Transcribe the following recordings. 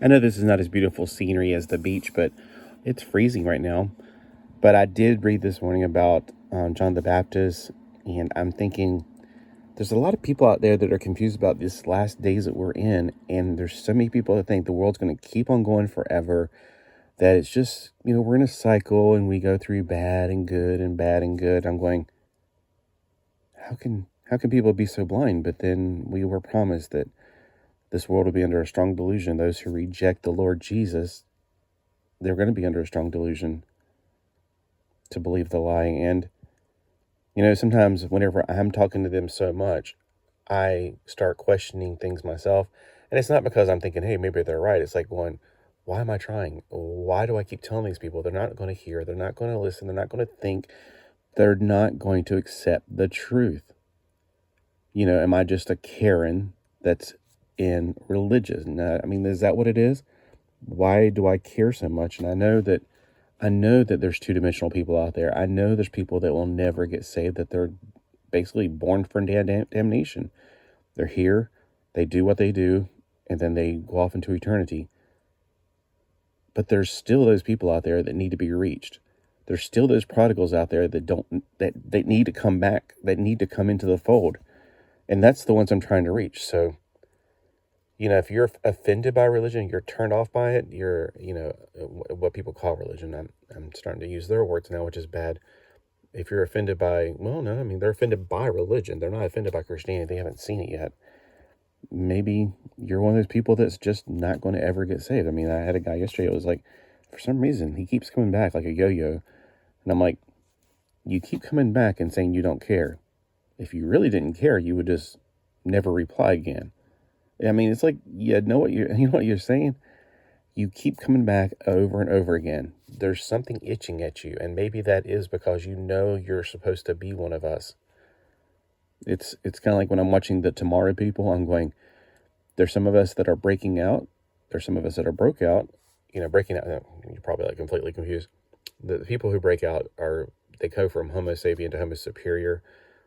I know this is not as beautiful scenery as the beach, but it's freezing right now. But I did read this morning about John the Baptist, and I'm thinking there's a lot of people out there that are confused about this last days that we're in, and there's so many people that think the world's going to keep on going forever, that it's just, we're in a cycle and we go through bad and good and bad and good. I'm going, how can people be so blind? But then we were promised that this world will be under a strong delusion. Those who reject the Lord Jesus, they're going to be under a strong delusion to believe the lie. And, sometimes whenever I'm talking to them so much, I start questioning things myself. And it's not because I'm thinking, hey, maybe they're right. It's like going, why am I trying? Why do I keep telling these people they're not going to hear? They're not going to listen. They're not going to think. They're not going to accept the truth. Am I just a Karen that's in religion? Is that what it is? Why do I care so much? And I know that there's two-dimensional people out there. I know there's people that will never get saved, that they're basically born for damnation. They're here, they do what they do, and then they go off into eternity. But there's still those people out there that need to be reached. There's still those prodigals out there that need to come back, that need to come into the fold. And that's the ones I'm trying to reach. So, if you're offended by religion, you're turned off by it, you're, what people call religion. I'm starting to use their words now, which is bad. If you're offended by, they're offended by religion. They're not offended by Christianity. They haven't seen it yet. Maybe you're one of those people that's just not going to ever get saved. I had a guy yesterday, it was like, for some reason, he keeps coming back like a yo-yo. And I'm like, you keep coming back and saying you don't care. If you really didn't care, you would just never reply again. It's like, you know what you're saying? You keep coming back over and over again. There's something itching at you, and maybe that is because you're supposed to be one of us. It's kind of like when I'm watching the Tomorrow People, I'm going, there's some of us that are breaking out. There's some of us that are broke out. Breaking out, you're probably like completely confused. The people who break out they go from Homo sapien to Homo superior.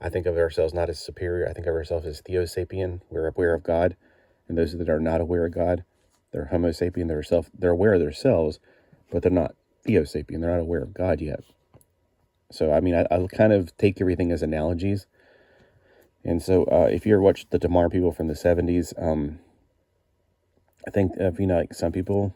I think of ourselves not as superior. I think of ourselves as Theosapien. We're aware of God. And those that are not aware of God, they're Homo sapien. They're aware of themselves, but they're not Theosapien. They're not aware of God yet. So, I kind of take everything as analogies. And so, if you ever watched the Tomorrow People from the 70s, I think if like some people,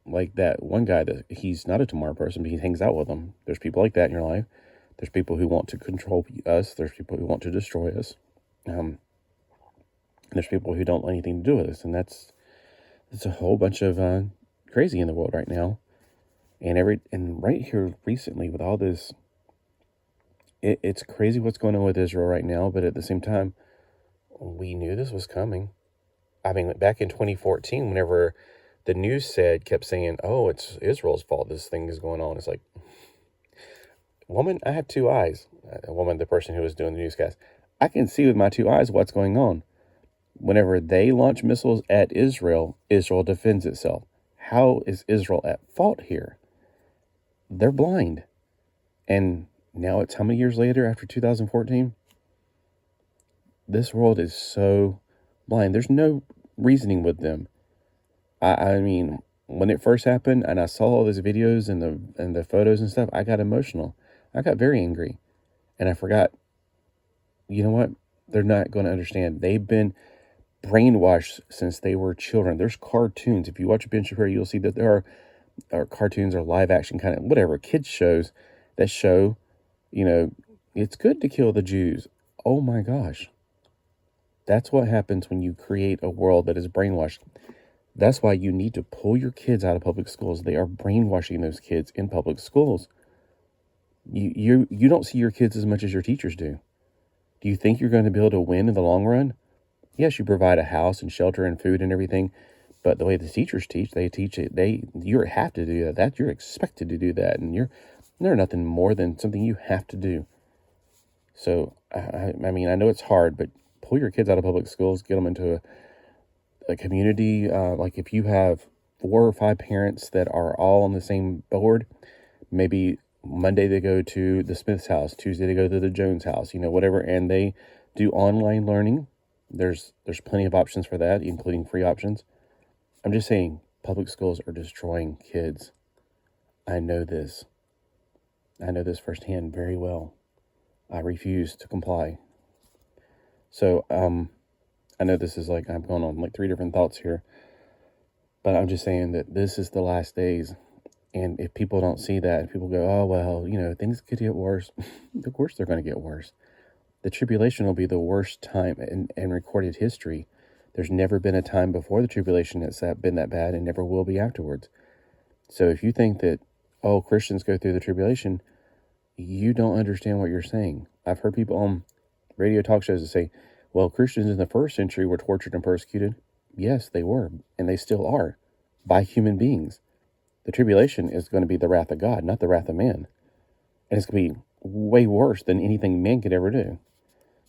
like that one guy that he's not a Tomorrow person, but he hangs out with them. There's people like that in your life. There's people who want to control us. There's people who want to destroy us. There's people who don't want anything to do with us. And it's a whole bunch of crazy in the world right now. And right here recently with all this, it's crazy what's going on with Israel right now. But at the same time, we knew this was coming. Back in 2014, whenever the news kept saying, oh, it's Israel's fault this thing is going on. It's like, woman, I have two eyes. A woman, the person who was doing the newscast, I can see with my two eyes what's going on. Whenever they launch missiles at Israel, Israel defends itself. How is Israel at fault here? They're blind. And now it's how many years later after 2014? This world is so blind. There's no reasoning with them. When it first happened and I saw all those videos and the photos and stuff, I got emotional. I got very angry. And I forgot, you know what? They're not going to understand. They've been brainwashed since they were children. There's cartoons. If you watch Ben Shapiro, you'll see that there are cartoons or live action kind of whatever kids shows that show, it's good to kill the Jews. Oh my gosh. That's what happens when you create a world that is brainwashed. That's why you need to pull your kids out of public schools. They are brainwashing those kids in public schools. You don't see your kids as much as your teachers do. Do you think you're going to be able to win in the long run? Yes, you provide a house and shelter and food and everything, but the way the teachers teach, you have to do that. You're expected to do that, and they're nothing more than something you have to do. So, I know it's hard, but pull your kids out of public schools, get them into a community. Like if you have 4 or 5 parents that are all on the same board, maybe Monday they go to the Smith's house, Tuesday they go to the Jones house, whatever, and they do online learning. There's plenty of options for that, including free options. I'm just saying public schools are destroying kids. I know this. I know this firsthand very well. I refuse to comply. So, I know this is like, I'm going on like 3 different thoughts here, but I'm just saying that this is the last days. And if people don't see that, if people go, oh, well, things could get worse. Of course they're going to get worse. The tribulation will be the worst time in recorded history. There's never been a time before the tribulation that's been that bad, and never will be afterwards. So if you think that, oh, Christians go through the tribulation, you don't understand what you're saying. I've heard people on radio talk shows that say, well, Christians in the first century were tortured and persecuted. Yes, they were, and they still are, by human beings. The tribulation is going to be the wrath of God, not the wrath of man. And it's going to be way worse than anything man could ever do.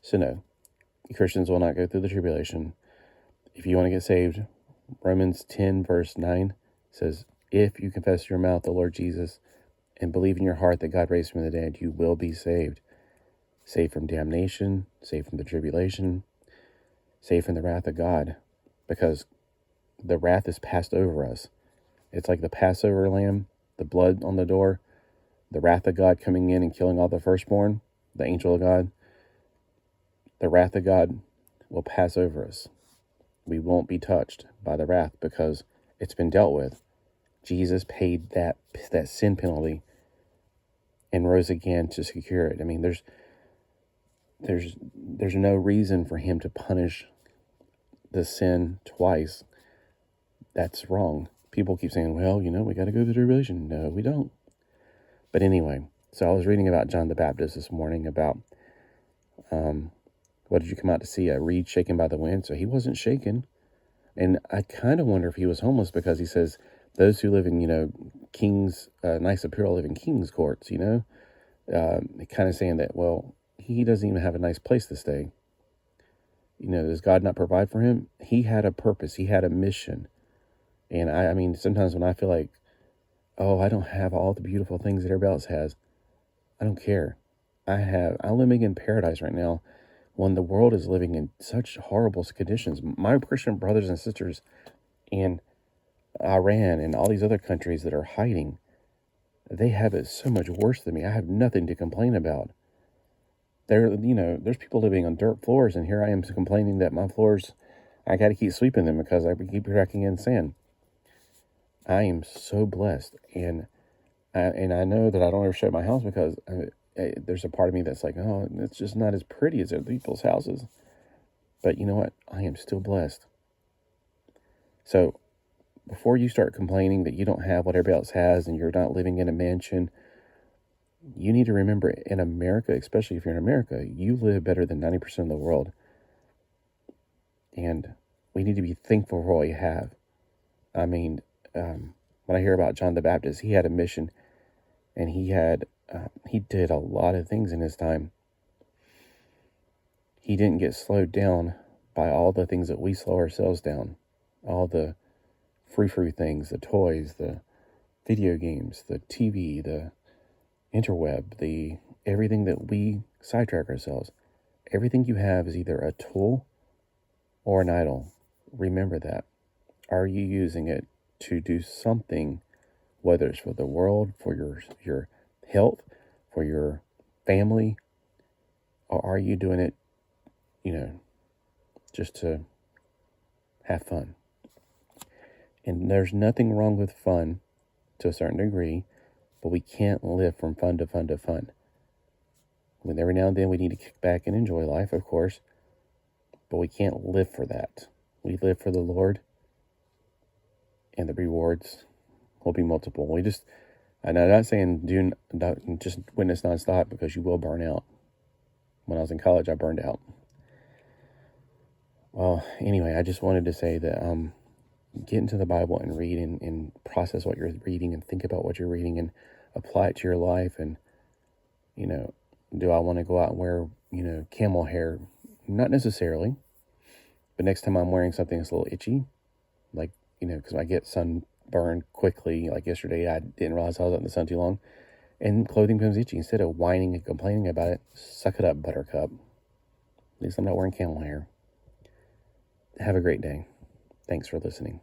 So no, Christians will not go through the tribulation. If you want to get saved, Romans 10 verse 9 says, if you confess with your mouth the Lord Jesus and believe in your heart that God raised him from the dead, you will be saved. Saved from damnation, saved from the tribulation, saved from the wrath of God, because the wrath is passed over us. It's like the Passover lamb, the blood on the door, the wrath of God coming in and killing all the firstborn, the angel of God. The wrath of God will pass over us. We won't be touched by the wrath because it's been dealt with. Jesus paid that sin penalty and rose again to secure it. I mean, there's no reason for him to punish the sin twice. That's wrong. People keep saying, well, we got to go through the tribulation. No, we don't. But anyway, so I was reading about John the Baptist this morning about, what did you come out to see? A reed shaken by the wind? So he wasn't shaken. And I kind of wonder if he was homeless, because he says, those who live in, king's, nice apparel live in king's courts, kind of saying that, well, he doesn't even have a nice place to stay. Does God not provide for him? He had a purpose. He had a mission. And I mean, sometimes when I feel like, oh, I don't have all the beautiful things that everybody else has, I don't care. I'm living in paradise right now when the world is living in such horrible conditions. My Christian brothers and sisters in Iran and all these other countries that are hiding, they have it so much worse than me. I have nothing to complain about. There's people living on dirt floors, and here I am complaining that my floors, I got to keep sweeping them because I keep tracking in sand. I am so blessed, and I know that I don't ever show my house because there's a part of me that's like, oh, it's just not as pretty as other people's houses. But you know what? I am still blessed. So before you start complaining that you don't have what everybody else has and you're not living in a mansion, you need to remember, in America, especially if you're in America, you live better than 90% of the world. And we need to be thankful for what we have. I mean, when I hear about John the Baptist, he had a mission, and he did a lot of things in his time. He didn't get slowed down by all the things that we slow ourselves down. All the frou-frou things, the toys, the video games, the TV, the interweb, everything that we sidetrack ourselves. Everything you have is either a tool or an idol. Remember that. Are you using it to do something, whether it's for the world, for your health, for your family, or are you doing it, just to have fun? And there's nothing wrong with fun to a certain degree, but we can't live from fun to fun to fun. I mean, every now and then we need to kick back and enjoy life, of course, but we can't live for that. We live for the Lord, and the rewards will be multiple. And I'm not saying just witness nonstop, because you will burn out. When I was in college, I burned out. Well, anyway, I just wanted to say that get into the Bible and read and process what you're reading and think about what you're reading and apply it to your life. And, do I want to go out and wear, camel hair? Not necessarily. But next time I'm wearing something that's a little itchy, like, because I get sunburned quickly. Like yesterday, I didn't realize I was out in the sun too long, and clothing becomes itchy. Instead of whining and complaining about it, suck it up, buttercup. At least I'm not wearing camel hair. Have a great day. Thanks for listening.